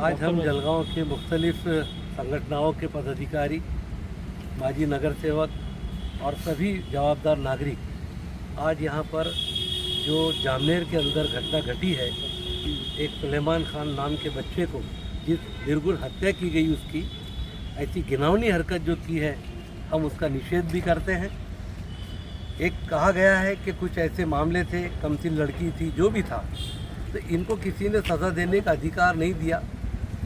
आज हम जलगांव के मुख्तलिफ संगठनों के पदाधिकारी, माजी नगर सेवक और सभी जवाबदार नागरिक आज यहाँ पर जो जामनेर के अंदर घटना घटी है, एक सुलेमान खान नाम के बच्चे को जिस निर्गुण हत्या की गई, उसकी ऐसी घिनौनी हरकत जो की है, हम उसका निषेध भी करते हैं। एक कहा गया है कि कुछ ऐसे मामले थे, कमसिन लड़की थी, जो भी था, तो इनको किसी ने सज़ा देने का अधिकार नहीं दिया।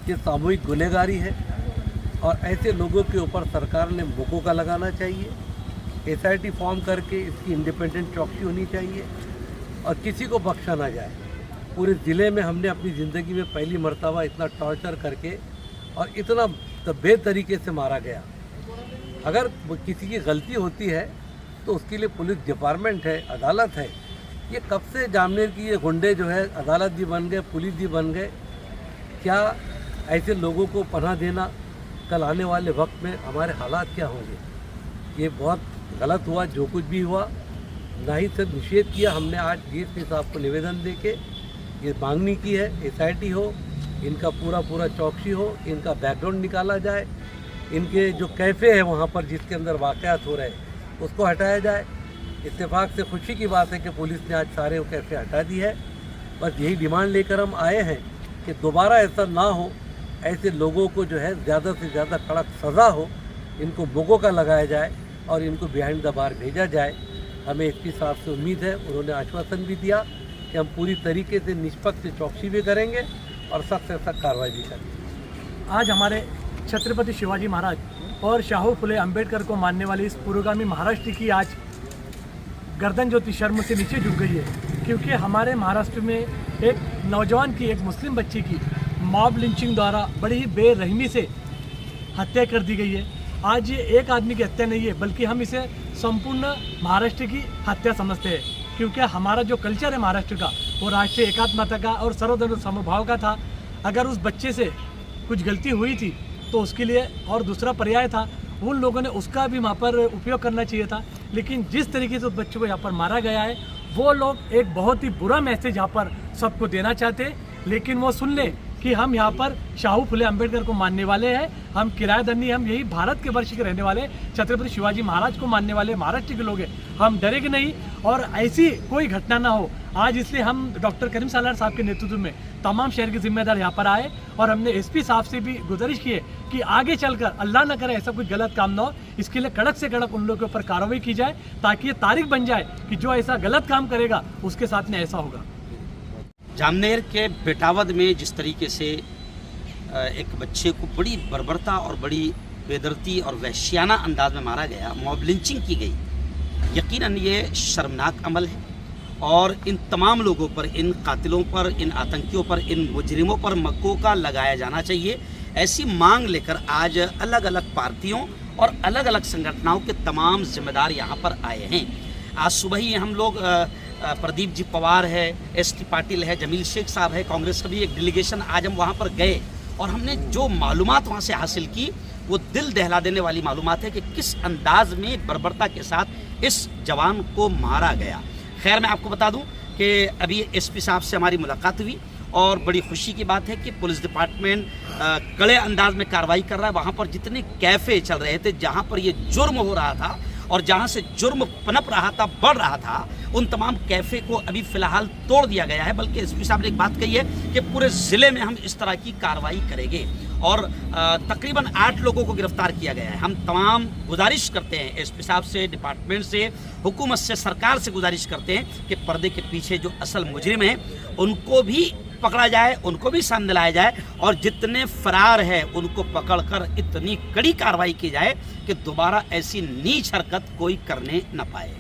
ये सामूहिक गुनहगारी है और ऐसे लोगों के ऊपर सरकार ने मुकदमा लगाना चाहिए। SIT फॉर्म करके इसकी इंडिपेंडेंट चौकसी होनी चाहिए और किसी को बख्शा ना जाए। पूरे ज़िले में हमने अपनी ज़िंदगी में पहली मर्तबा इतना टॉर्चर करके और इतना बेतरीके से मारा गया। अगर किसी की गलती होती है तो उसके लिए पुलिस डिपार्टमेंट है, अदालत है। ये कब से जामनेर की ये गुंडे जो है अदालत भी बन गए, पुलिस भी बन गए। क्या ऐसे लोगों को पनाह देना, कल आने वाले वक्त में हमारे हालात क्या होंगे? ये बहुत गलत हुआ जो कुछ भी हुआ। ना ही सिर्फ निषेध किया हमने, आज DSP साहब को निवेदन दे के ये मांगनी की है, SIT हो, इनका पूरा चौकसी हो, इनका बैकग्राउंड निकाला जाए, इनके जो कैफ़े है वहाँ पर जिसके अंदर वाक़यात हो रहे हैं उसको हटाया जाए। इत्तेफाक से खुशी की बात है कि पुलिस ने आज सारे वो कैफ़े हटा दी है। बस यही डिमांड लेकर हम आए हैं कि दोबारा ऐसा ना हो, ऐसे लोगों को जो है ज़्यादा से ज़्यादा कड़क सज़ा हो, इनको मुकदमा लगाया जाए और इनको बिहाइंड द बार भेजा जाए। हमें SP साहब से उम्मीद है, उन्होंने आश्वासन भी दिया कि हम पूरी तरीके से निष्पक्ष चौकसी भी करेंगे और सख्त से सख्त कार्रवाई भी करेंगे। आज हमारे छत्रपति शिवाजी महाराज और शाहू फुले अंबेडकर को मानने वाली इस पुरोगामी महाराष्ट्र की आज गर्दन जो थी शर्म से नीचे झुक गई है, क्योंकि हमारे महाराष्ट्र में एक नौजवान की, एक मुस्लिम बच्ची की मॉब लिंचिंग द्वारा बड़ी ही बेरहमी से हत्या कर दी गई है। आज ये एक आदमी की हत्या नहीं है, बल्कि हम इसे संपूर्ण महाराष्ट्र की हत्या समझते हैं, क्योंकि हमारा जो कल्चर है महाराष्ट्र का, वो राष्ट्रीय एकात्मता का और सर्वधर्म समभाव का था। अगर उस बच्चे से कुछ गलती हुई थी तो उसके लिए और दूसरा पर्याय था, उन लोगों ने उसका भी वहाँ पर उपयोग करना चाहिए था। लेकिन जिस तरीके से उस बच्चे को यहाँ पर मारा गया है, वो लोग एक बहुत ही बुरा मैसेज यहाँ पर सबको देना चाहते, लेकिन वो सुन ले कि हम यहाँ पर शाहू फुले अंबेडकर को मानने वाले हैं, हम किराएदार नहीं, हम यही भारत के वर्ष के रहने वाले छत्रपति शिवाजी महाराज को मानने वाले महाराष्ट्र के लोग हैं, हम डरेंगे नहीं और ऐसी कोई घटना ना हो। आज इसलिए हम डॉक्टर करीम सालार साहब के नेतृत्व में तमाम शहर के जिम्मेदार यहाँ पर आए और हमने SP साहब से भी गुजारिश की है कि आगे चलकर अल्लाह न करे ऐसा कोई गलत काम ना हो, इसके लिए कड़क से कड़क उन लोगों के ऊपर कार्रवाई की जाए, ताकि ये तारीख बन जाए कि जो ऐसा गलत काम करेगा उसके साथ में ऐसा होगा। जामनेर के बेटावद में जिस तरीके से एक बच्चे को बड़ी बर्बरता और बड़ी बेदर्दी और वहशियाना अंदाज में मारा गया, मॉब लिंचिंग की गई, यकीनन ये शर्मनाक अमल है और इन तमाम लोगों पर, इन कातिलों पर, इन आतंकियों पर, इन मुजरिमों पर मुकदमा लगाया जाना चाहिए। ऐसी मांग लेकर आज अलग अलग पार्टियों और अलग अलग संगठनों के तमाम जिम्मेदार यहाँ पर आए हैं। आज सुबह ही हम लोग प्रदीप जी पवार है, ST पाटिल है, जमील शेख साहब है, कांग्रेस का भी एक डेलीगेशन, आज हम वहाँ पर गए और हमने जो मालूमात वहाँ से हासिल की वो दिल दहला देने वाली मालूमात है कि किस अंदाज में बर्बरता के साथ इस जवान को मारा गया। खैर, मैं आपको बता दूं कि अभी SP साहब से हमारी मुलाकात हुई और बड़ी खुशी की बात है कि पुलिस डिपार्टमेंट कड़े अंदाज में कार्रवाई कर रहा है। वहाँ पर जितने कैफ़े चल रहे थे, जहाँ पर ये जुर्म हो रहा था और जहाँ से जुर्म पनप रहा था, बढ़ रहा था, उन तमाम कैफ़े को अभी फ़िलहाल तोड़ दिया गया है। बल्कि SP साहब ने एक बात कही है कि पूरे ज़िले में हम इस तरह की कार्रवाई करेंगे और तकरीबन 8 लोगों को गिरफ्तार किया गया है। हम तमाम गुजारिश करते हैं SP साहब से, डिपार्टमेंट से, हुकूमत से, सरकार से गुजारिश करते हैं कि पर्दे के पीछे जो असल मुजरिम हैं उनको भी पकड़ा जाए, उनको भी सामने लाया जाए और जितने फरार हैं उनको पकड़कर इतनी कड़ी कार्रवाई की जाए कि दोबारा ऐसी नीच हरकत कोई करने न पाए।